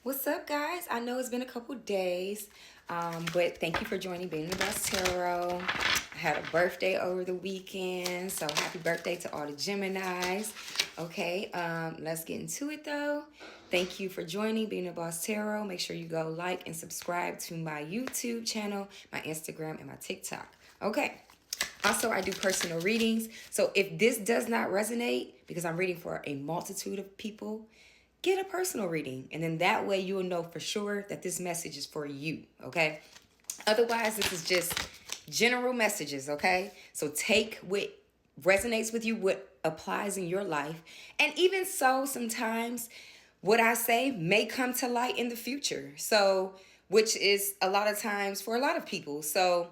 What's up, guys? I know it's been a couple days, but thank you for joining Being the Boss Tarot. I had a birthday over the weekend, so happy birthday to all the Geminis. Okay, let's get into it though. Thank you for joining Being the Boss Tarot. Make sure you go like and subscribe to my YouTube channel, my Instagram, and my TikTok. Okay. Also, I do personal readings. So if this does not resonate, because I'm reading for a multitude of people, get a personal reading. And then that way you will know for sure that this message is for you, okay? Otherwise, this is just general messages, okay? So take what resonates with you, what applies in your life. And even so, sometimes what I say may come to light in the future. So, which is a lot of times for a lot of people. So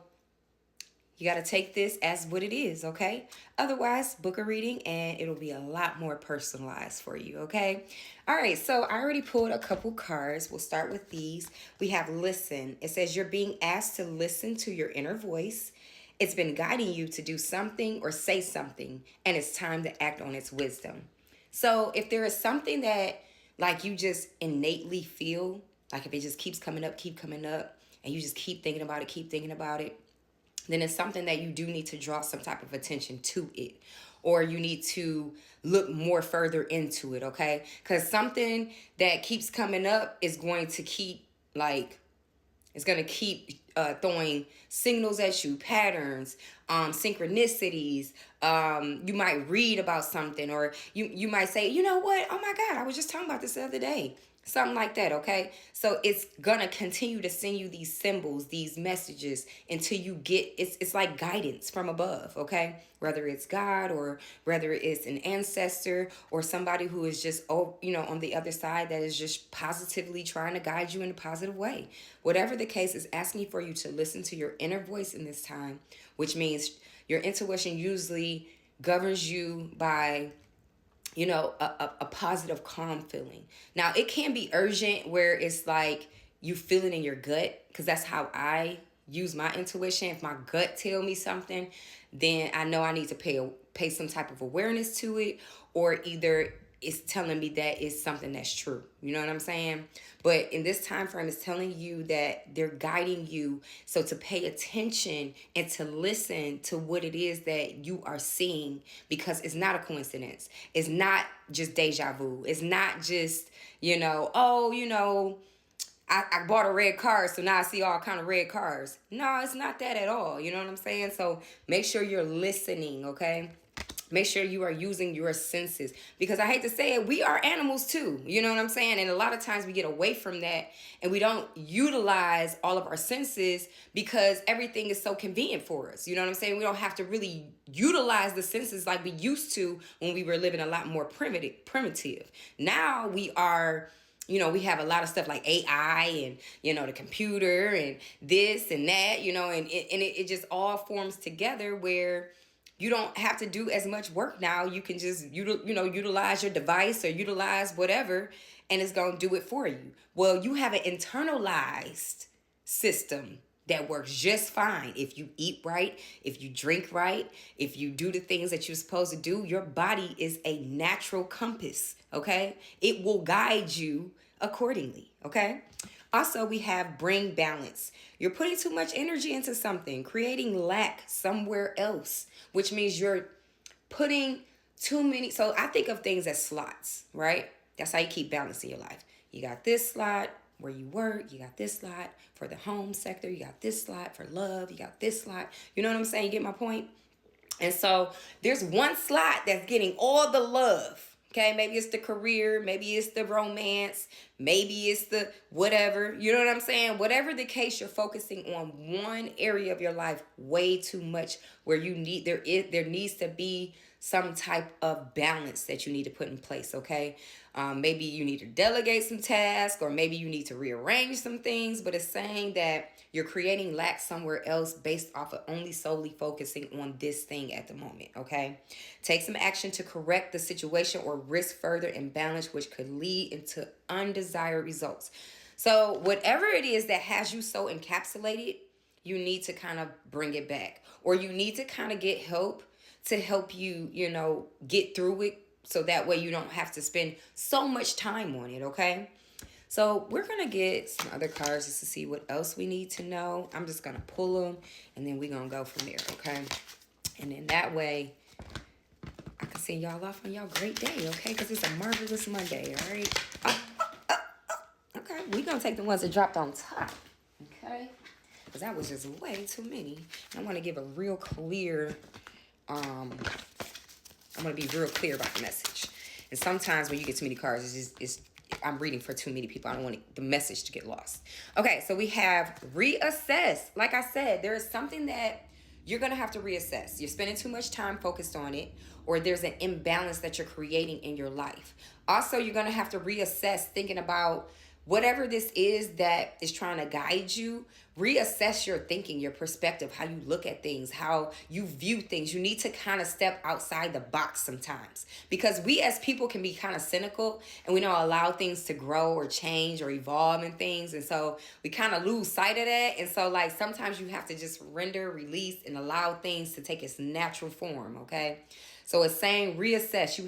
you got to take this as what it is, okay? Otherwise, book a reading and it'll be a lot more personalized for you, okay? All right, so I already pulled a couple cards. We'll start with these. We have listen. It says you're being asked to listen to your inner voice. It's been guiding you to do something or say something, and it's time to act on its wisdom. So if there is something that like you just innately feel, like if it just keeps coming up, and you just keep thinking about it, then it's something that you do need to draw some type of attention to it, or you need to look more further into it, okay? Because something that keeps coming up is going to keep throwing signals at you, patterns, synchronicities. You might read about something, or you might say, you know what? Oh my God, I was just talking about this the other day. Something like that, okay? So it's gonna continue to send you these symbols, these messages until you get, it's like guidance from above, okay? Whether it's God or whether it's an ancestor or somebody who is just, on the other side that is just positively trying to guide you in a positive way. Whatever the case is asking for you to listen to your inner voice in this time, which means your intuition usually governs you by a positive, calm feeling. Now, it can be urgent where it's like you feel it in your gut, because that's how I use my intuition. If my gut tell me something, then I know I need to pay some type of awareness to it, or either it's telling me that it's something that's true. You know what I'm saying? But in this time frame, it's telling you that they're guiding you. So to pay attention and to listen to what it is that you are seeing, because it's not a coincidence. It's not just deja vu. It's not just, I bought a red car, so now I see all kind of red cars. No, it's not that at all. You know what I'm saying? So make sure you're listening, okay? Make sure you are using your senses, because I hate to say it, we are animals too. You know what I'm saying? And a lot of times we get away from that and we don't utilize all of our senses because everything is so convenient for us. You know what I'm saying? We don't have to really utilize the senses like we used to when we were living a lot more primitive. Now we are, we have a lot of stuff like AI and, the computer and this and that, and it just all forms together where you don't have to do as much work now. You can just, utilize your device or utilize whatever, and it's going to do it for you. Well, you have an internalized system that works just fine. If you eat right, if you drink right, if you do the things that you're supposed to do, your body is a natural compass, okay? It will guide you accordingly, okay? Also, we have bring balance. You're putting too much energy into something, creating lack somewhere else, which means you're putting too many. So I think of things as slots, right? That's how you keep balance in your life. You got this slot where you work. You got this slot for the home sector. You got this slot for love. You got this slot. You know what I'm saying? You get my point? And so there's one slot that's getting all the love. Okay, maybe it's the career, maybe it's the romance, maybe it's the whatever. You know what I'm saying? Whatever the case, you're focusing on one area of your life way too much, where there needs to be some type of balance that you need to put in place, okay? Maybe you need to delegate some tasks, or maybe you need to rearrange some things, but it's saying that you're creating lack somewhere else based off of only solely focusing on this thing at the moment, okay? Take some action to correct the situation or risk further imbalance, which could lead into undesired results. So whatever it is that has you so encapsulated, you need to kind of bring it back, or you need to kind of get help to help you, get through it, so that way you don't have to spend so much time on it, okay? So we're going to get some other cards just to see what else we need to know. I'm just going to pull them, and then we're going to go from there, okay? And then that way, I can send y'all off on y'all great day, okay? Because it's a marvelous Monday, all right? Okay, we're going to take the ones that dropped on top, okay? Because that was just way too many. I want to give a real clear, I'm going to be real clear about the message. And sometimes when you get too many cards, I'm reading for too many people. I don't want the message to get lost. Okay, so we have reassess. Like I said, there is something that you're going to have to reassess. You're spending too much time focused on it, or there's an imbalance that you're creating in your life. Also, you're going to have to reassess, thinking about whatever this is that is trying to guide you. Reassess your thinking, your perspective, how you look at things, how you view things. You need to kind of step outside the box sometimes, because we as people can be kind of cynical, and we don't allow things to grow or change or evolve and things. And so we kind of lose sight of that. And so like sometimes you have to just surrender, release, and allow things to take its natural form, okay? So it's saying reassess.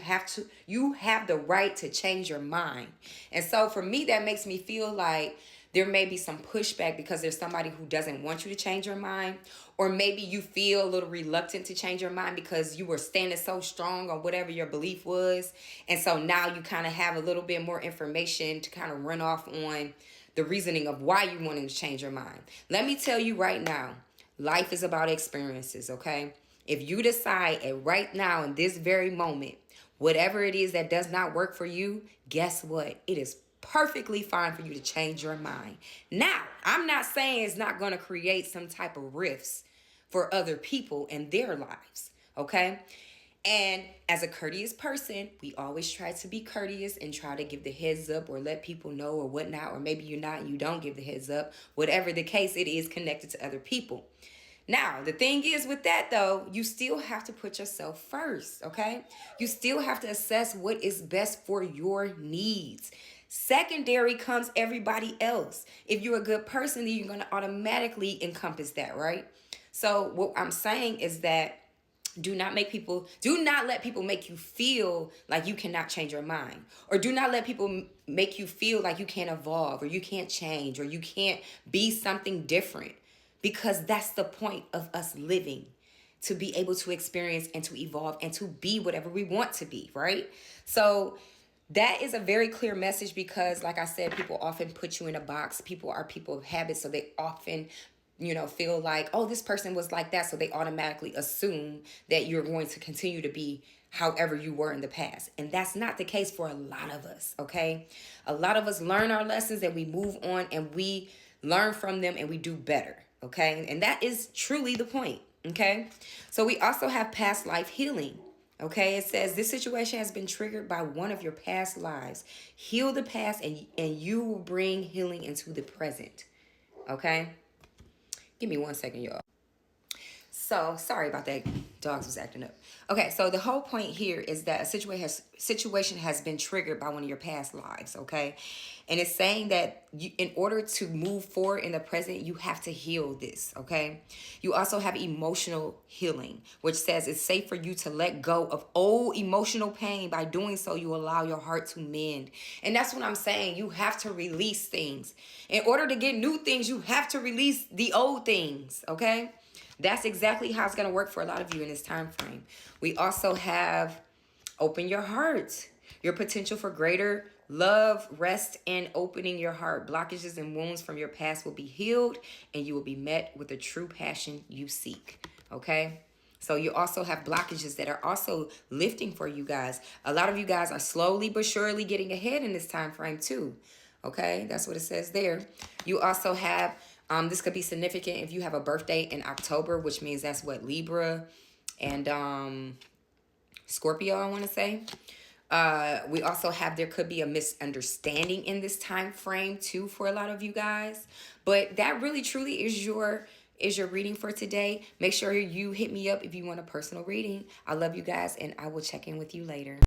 You have the right to change your mind. And so for me, that makes me feel like there may be some pushback because there's somebody who doesn't want you to change your mind. Or maybe you feel a little reluctant to change your mind because you were standing so strong on whatever your belief was. And so now you kind of have a little bit more information to kind of run off on the reasoning of why you wanted to change your mind. Let me tell you right now, life is about experiences, okay? If you decide right now in this very moment, whatever it is that does not work for you, guess what? It is perfectly fine for you to change your mind. Now, I'm not saying it's not going to create some type of rifts for other people in their lives, okay? And as a courteous person, we always try to be courteous and try to give the heads up or let people know or whatnot, or maybe you're not and you don't give the heads up. Whatever the case, it is connected to other people. Now, the thing is with that, though, you still have to put yourself first, okay? You still have to assess what is best for your needs. Secondary comes everybody else. If you're a good person, then you're going to automatically encompass that, right? So what I'm saying is that do not let people make you feel like you cannot change your mind. Or do not let people make you feel like you can't evolve or you can't change or you can't be something different. Because that's the point of us living, to be able to experience and to evolve and to be whatever we want to be, right? So that is a very clear message because, like I said, people often put you in a box. People are people of habit, so they often, feel like, oh, this person was like that, so they automatically assume that you're going to continue to be however you were in the past. And that's not the case for a lot of us, okay? A lot of us learn our lessons and we move on and we learn from them and we do better. Okay, and that is truly the point. Okay, so we also have past life healing. Okay, it says this situation has been triggered by one of your past lives. Heal the past and you will bring healing into the present. Okay, give me 1 second, y'all. So sorry about that. Dogs was acting up. Okay, so the whole point here is that a situation has been triggered by one of your past lives, okay? And it's saying that in order to move forward in the present, you have to heal this, okay? You also have emotional healing, which says it's safe for you to let go of old emotional pain. By doing so, you allow your heart to mend. And that's what I'm saying. You have to release things. In order to get new things, you have to release the old things, okay? That's exactly how it's going to work for a lot of you in this time frame. We also have open your heart. Your potential for greater love, rest, and opening your heart. Blockages and wounds from your past will be healed, and you will be met with the true passion you seek. Okay? So you also have blockages that are also lifting for you guys. A lot of you guys are slowly but surely getting ahead in this time frame too. Okay? That's what it says there. You also have... this could be significant if you have a birthday in October, which means that's what, Libra and Scorpio, I want to say. We also have, there could be a misunderstanding in this time frame too for a lot of you guys. But that really truly is your reading for today. Make sure you hit me up if you want a personal reading. I love you guys, and I will check in with you later.